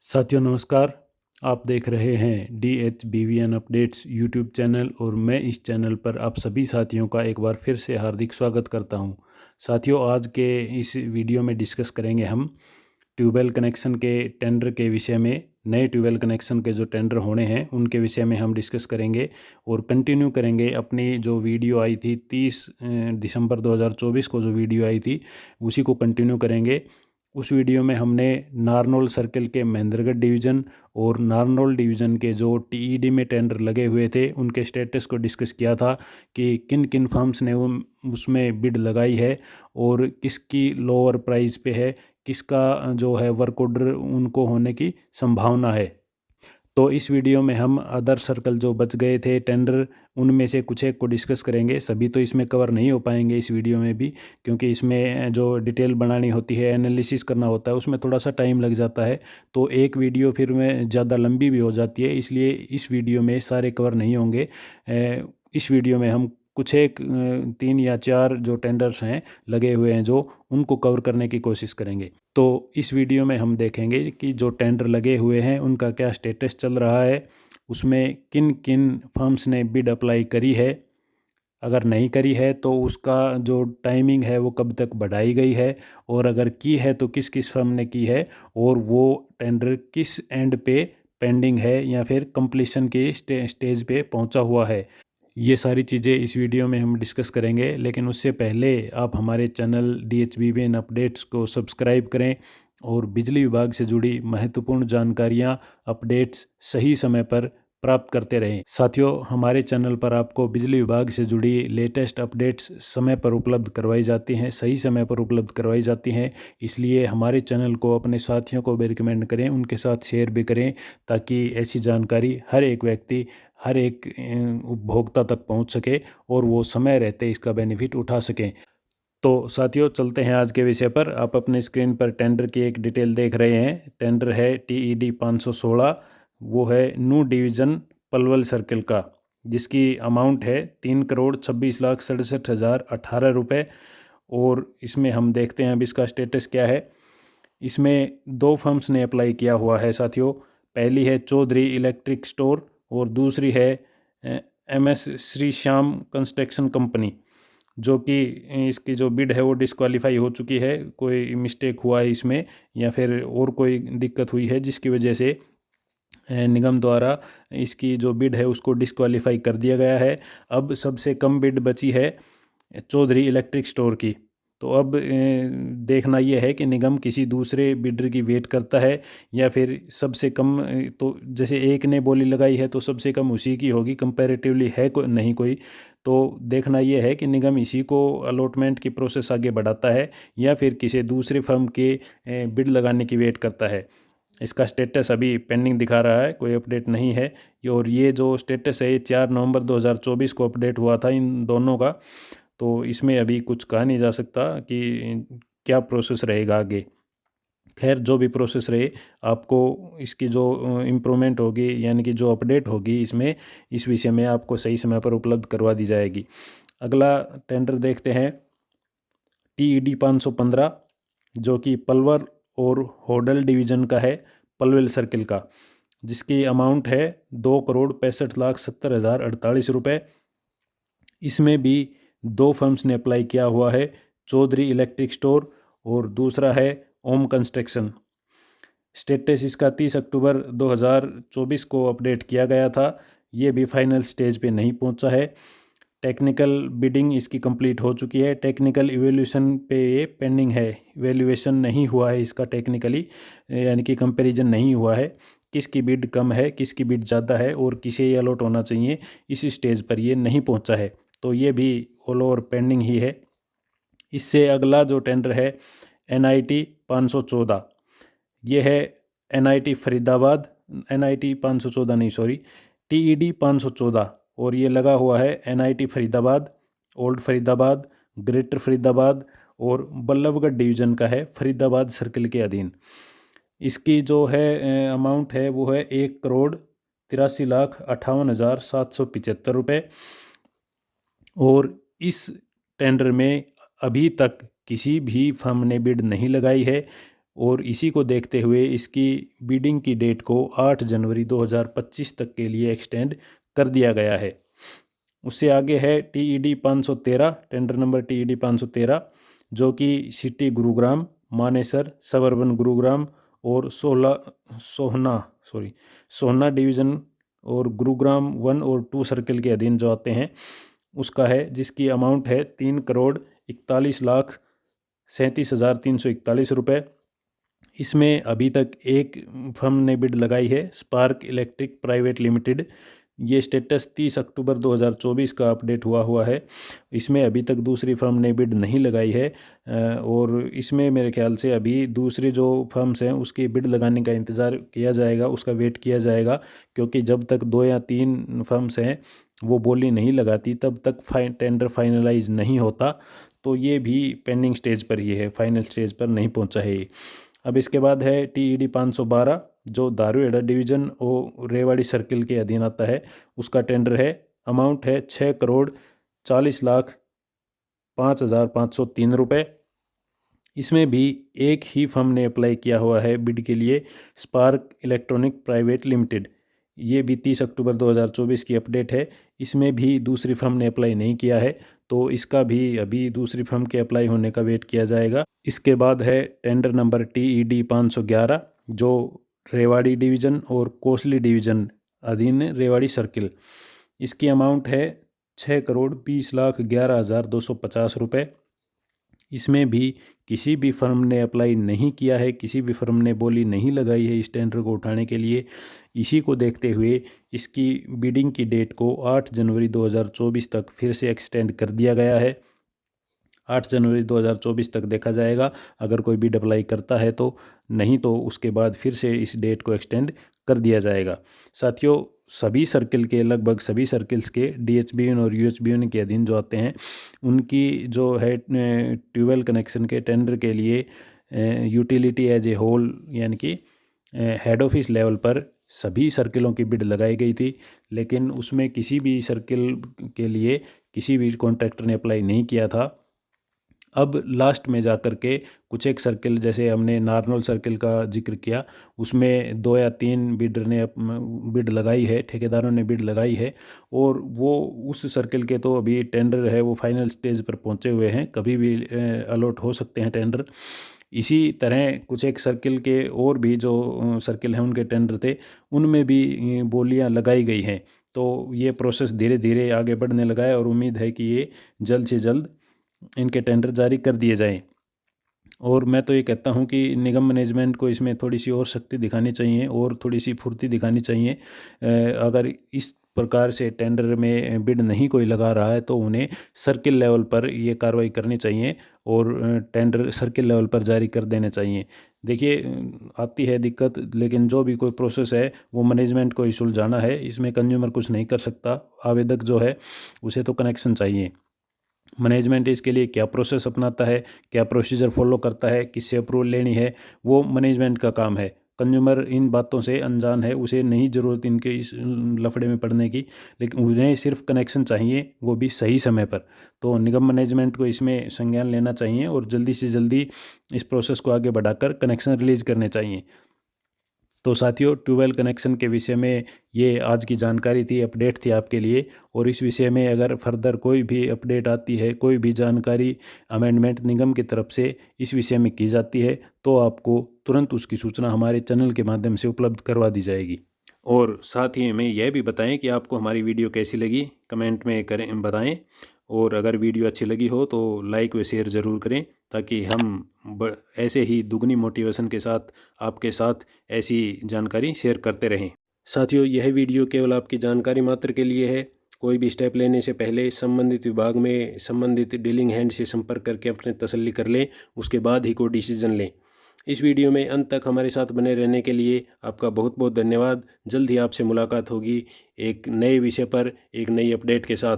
साथियों नमस्कार। आप देख रहे हैं DHBVN अपडेट्स यूट्यूब चैनल और मैं इस चैनल पर आप सभी साथियों का एक बार फिर से हार्दिक स्वागत करता हूं। साथियों आज के इस वीडियो में डिस्कस करेंगे हम ट्यूबवेल कनेक्शन के टेंडर के विषय में। नए ट्यूबवेल कनेक्शन के जो टेंडर होने हैं उनके विषय में हम डिस्कस करेंगे और कंटिन्यू करेंगे अपनी जो वीडियो आई थी 30 दिसंबर 2024 को जो वीडियो आई थी उसी को कंटिन्यू करेंगे। उस वीडियो में हमने नारनौल सर्कल के महेंद्रगढ़ डिवीज़न और नारनौल डिवीज़न के जो TED में टेंडर लगे हुए थे उनके स्टेटस को डिस्कस किया था कि किन किन फर्म्स ने उसमें बिड लगाई है और किसकी लोअर प्राइस पे है, किसका जो है वर्क ऑर्डर उनको होने की संभावना है। तो इस वीडियो में हम अदर सर्कल जो बच गए थे टेंडर उनमें से कुछ एक को डिस्कस करेंगे। सभी तो इसमें कवर नहीं हो पाएंगे इस वीडियो में भी, क्योंकि इसमें जो डिटेल बनानी होती है, एनालिसिस करना होता है, उसमें थोड़ा सा टाइम लग जाता है। तो एक वीडियो फिर में ज़्यादा लंबी भी हो जाती है, इसलिए इस वीडियो में सारे कवर नहीं होंगे। इस वीडियो में हम कुछ एक 3 या 4 जो टेंडर्स हैं लगे हुए हैं जो उनको कवर करने की कोशिश करेंगे। तो इस वीडियो में हम देखेंगे कि जो टेंडर लगे हुए हैं उनका क्या स्टेटस चल रहा है, उसमें किन किन फर्म्स ने बिड अप्लाई करी है, अगर नहीं करी है तो उसका जो टाइमिंग है वो कब तक बढ़ाई गई है, और अगर की है तो किस किस फर्म ने की है, और वो टेंडर किस एंड पे पेंडिंग है या फिर कंप्लीशन के स्टेज पे पहुंचा हुआ है। ये सारी चीज़ें इस वीडियो में हम डिस्कस करेंगे, लेकिन उससे पहले आप हमारे चैनल DHBVN अपडेट्स को सब्सक्राइब करें और बिजली विभाग से जुड़ी महत्वपूर्ण जानकारियाँ, अपडेट्स सही समय पर प्राप्त करते रहें। साथियों हमारे चैनल पर आपको बिजली विभाग से जुड़ी लेटेस्ट अपडेट्स समय पर उपलब्ध करवाई जाती हैं, सही समय पर उपलब्ध करवाई जाती हैं। इसलिए हमारे चैनल को अपने साथियों को भी रिकमेंड करें, उनके साथ शेयर भी करें, ताकि ऐसी जानकारी हर एक व्यक्ति, हर एक उपभोक्ता तक पहुंच सके और वो समय रहते इसका बेनिफिट उठा सकें। तो साथियों चलते हैं आज के विषय पर। आप अपने स्क्रीन पर टेंडर की एक डिटेल देख रहे हैं। टेंडर है TED 516, वो है न्यू डिवीज़न पलवल सर्कल का, जिसकी अमाउंट है 3,26,67,018 रुपये। और इसमें हम देखते हैं अब इसका स्टेटस क्या है। इसमें 2 फर्म्स ने अप्लाई किया हुआ है साथियों। पहली है चौधरी इलेक्ट्रिक स्टोर और दूसरी है MS Shri Shyam construction company, जो कि इसकी जो बिड है वो डिस्क्वालीफाई हो चुकी है। कोई मिस्टेक हुआ है इसमें या फिर और कोई दिक्कत हुई है जिसकी वजह से निगम द्वारा इसकी जो बिड है उसको डिस्क्वालीफाई कर दिया गया है। अब सबसे कम बिड बची है चौधरी इलेक्ट्रिक स्टोर की। तो अब देखना यह है कि निगम किसी दूसरे बिडर की वेट करता है या फिर सबसे कम, तो जैसे एक ने बोली लगाई है तो सबसे कम उसी की होगी, कंपैरेटिवली है नहीं कोई। तो देखना यह है कि निगम इसी को अलॉटमेंट की प्रोसेस आगे बढ़ाता है या फिर किसी दूसरे फर्म के बिड लगाने की वेट करता है। इसका स्टेटस अभी पेंडिंग दिखा रहा है, कोई अपडेट नहीं है। और ये जो स्टेटस है ये 4 नवंबर 2024 को अपडेट हुआ था इन दोनों का। तो इसमें अभी कुछ कहा नहीं जा सकता कि क्या प्रोसेस रहेगा आगे। खैर जो भी प्रोसेस रहे, आपको इसकी जो इम्प्रूवमेंट होगी यानी कि जो अपडेट होगी इसमें, इस विषय में आपको सही समय पर उपलब्ध करवा दी जाएगी। अगला टेंडर देखते हैं TED 515, जो कि पलवल और होडल डिवीज़न का है, पलवल सर्किल का, जिसकी अमाउंट है 2,65,70,048 रुपये। इसमें भी 2 फर्म्स ने अप्लाई किया हुआ है, चौधरी इलेक्ट्रिक स्टोर और दूसरा है ओम कंस्ट्रक्शन। स्टेटस इसका 30 अक्टूबर 2024 को अपडेट किया गया था। ये भी फाइनल स्टेज पे नहीं पहुंचा है। टेक्निकल बिडिंग इसकी कंप्लीट हो चुकी है, टेक्निकल इवैल्यूएशन पे ये पेंडिंग है। इवैल्यूएशन नहीं हुआ है इसका टेक्निकली, यानी कि कंपैरिजन नहीं हुआ है, किसकी बिड कम है किसकी बिड ज़्यादा है और किसे ये अलॉट होना चाहिए, इस स्टेज पर ये नहीं पहुंचा है। तो ये भी ऑल ओवर पेंडिंग ही है। इससे अगला जो टेंडर है NIT 514, ये है NIT फरीदाबाद, NIT 514 नहीं सॉरी, TED 514, और ये लगा हुआ है NIT Faridabad, old Faridabad, greater Faridabad और बल्लभगढ़ डिवीज़न का है, फरीदाबाद सर्कल के अधीन। इसकी जो है अमाउंट है वो है 1,83,58,775 रुपये। और इस टेंडर में अभी तक किसी भी फर्म ने बिड नहीं लगाई है। और इसी को देखते हुए इसकी बिडिंग की डेट को 8 जनवरी 2025 तक के लिए एक्सटेंड कर दिया गया है। उससे आगे है TED 513, टेंडर नंबर TED 513, जो कि सिटी गुरुग्राम, मानेसर, सबअर्बन गुरुग्राम और सोहना डिवीज़न और गुरुग्राम 1 और 2 सर्कल के अधीन जो आते हैं उसका है, जिसकी अमाउंट है 3,41,37,341 रुपये। इसमें अभी तक एक फर्म ने बिड लगाई है, स्पार्क इलेक्ट्रिक प्राइवेट लिमिटेड। ये स्टेटस 30 अक्टूबर 2024 का अपडेट हुआ है। इसमें अभी तक दूसरी फर्म ने बिड नहीं लगाई है और इसमें मेरे ख्याल से अभी दूसरी जो फर्म्स हैं उसकी बिड लगाने का इंतज़ार किया जाएगा, उसका वेट किया जाएगा, क्योंकि जब तक 2 या 3 फर्म्स हैं वो बोली नहीं लगाती तब तक टेंडर फाइनलाइज नहीं होता। तो ये भी पेंडिंग स्टेज पर ही है, फाइनल स्टेज पर नहीं पहुंचा है ये। अब इसके बाद है TED 512, जो दारूहेड़ा डिवीज़न और रेवाड़ी सर्किल के अधीन आता है। उसका टेंडर है, अमाउंट है 6,40,05,503 रुपये। इसमें भी एक ही फर्म ने अप्लाई किया हुआ है बिड के लिए, स्पार्क इलेक्ट्रॉनिक प्राइवेट लिमिटेड। ये भी 30 अक्टूबर 2024 की अपडेट है। इसमें भी दूसरी फर्म ने अप्लाई नहीं किया है, तो इसका भी अभी दूसरी फर्म के अप्लाई होने का वेट किया जाएगा। इसके बाद है टेंडर नंबर TED 511, जो रेवाड़ी डिवीज़न और कोसली डिवीज़न अधीन रेवाड़ी सर्किल। इसकी अमाउंट है 6,20,11,250 रुपये। इसमें भी किसी भी फर्म ने अप्लाई नहीं किया है, किसी भी फर्म ने बोली नहीं लगाई है इस टेंडर को उठाने के लिए। इसी को देखते हुए इसकी बिडिंग की डेट को 8 जनवरी 2024 तक फिर से एक्सटेंड कर दिया गया है। 8 जनवरी 2024 तक देखा जाएगा, अगर कोई बिड अप्लाई करता है तो, नहीं तो उसके बाद फिर से इस डेट को एक्सटेंड कर दिया जाएगा। साथियों, सभी सर्किल के, लगभग सभी सर्किल्स के DHBN और UHBN के अधीन जो आते हैं उनकी जो है ट्यूबवेल कनेक्शन के टेंडर के लिए यूटिलिटी एज ए होल यानी कि हेड ऑफिस लेवल पर सभी सर्किलों की बिड लगाई गई थी, लेकिन उसमें किसी भी सर्किल के लिए किसी भी कॉन्ट्रैक्टर ने अप्लाई नहीं किया था। अब लास्ट में जा कर के कुछ एक सर्किल, जैसे हमने नारनौल सर्किल का जिक्र किया, उसमें 2 या 3 बिडर ने बिड लगाई है, ठेकेदारों ने बिड लगाई है, और वो उस सर्किल के तो अभी टेंडर है वो फाइनल स्टेज पर पहुंचे हुए हैं, कभी भी अलॉट हो सकते हैं टेंडर। इसी तरह कुछ एक सर्किल के और भी जो सर्किल हैं उनके टेंडर थे, उनमें भी बोलियां लगाई गई हैं। तो ये प्रोसेस धीरे धीरे आगे बढ़ने लगा है और उम्मीद है कि ये जल्द से जल्द इनके टेंडर जारी कर दिए जाएं। और मैं तो ये कहता हूँ कि निगम मैनेजमेंट को इसमें थोड़ी सी और शक्ति दिखानी चाहिए और थोड़ी सी फुर्ती दिखानी चाहिए। अगर इस प्रकार से टेंडर में बिड नहीं कोई लगा रहा है तो उन्हें सर्किल लेवल पर ये कार्रवाई करनी चाहिए और टेंडर सर्किल लेवल पर जारी कर देने चाहिए। देखिए, आती है दिक्कत, लेकिन जो भी कोई प्रोसेस है वो मैनेजमेंट को ही सुलझाना है, इसमें कंज्यूमर कुछ नहीं कर सकता। आवेदक जो है उसे तो कनेक्शन चाहिए। मैनेजमेंट इसके लिए क्या प्रोसेस अपनाता है, क्या प्रोसीजर फॉलो करता है, किससे अप्रूवल लेनी है, वो मैनेजमेंट का काम है। कंज्यूमर इन बातों से अनजान है, उसे नहीं ज़रूरत इनके इस लफड़े में पड़ने की, लेकिन उन्हें सिर्फ कनेक्शन चाहिए, वो भी सही समय पर। तो निगम मैनेजमेंट को इसमें संज्ञान लेना चाहिए और जल्दी से जल्दी इस प्रोसेस को आगे बढ़ाकर कनेक्शन रिलीज़ करने चाहिए। तो साथियों, ट्यूबवेल कनेक्शन के विषय में ये आज की जानकारी थी, अपडेट थी आपके लिए। और इस विषय में अगर फर्दर कोई भी अपडेट आती है, कोई भी जानकारी अमेंडमेंट निगम की तरफ से इस विषय में की जाती है, तो आपको तुरंत उसकी सूचना हमारे चैनल के माध्यम से उपलब्ध करवा दी जाएगी। और साथ ही हमें यह भी बताएं कि आपको हमारी वीडियो कैसी लगी, कमेंट में करें, बताएं। और अगर वीडियो अच्छी लगी हो तो लाइक व शेयर ज़रूर करें, ताकि हम ऐसे ही दुगनी मोटिवेशन के साथ आपके साथ ऐसी जानकारी शेयर करते रहें। साथियों, यह वीडियो केवल आपकी जानकारी मात्र के लिए है। कोई भी स्टेप लेने से पहले संबंधित विभाग में संबंधित डीलिंग हैंड से संपर्क करके अपने तसल्ली कर लें, उसके बाद ही कोई डिसीजन लें। इस वीडियो में अंत तक हमारे साथ बने रहने के लिए आपका बहुत बहुत धन्यवाद। जल्द ही आपसे मुलाकात होगी एक नए विषय पर, एक नई अपडेट के साथ।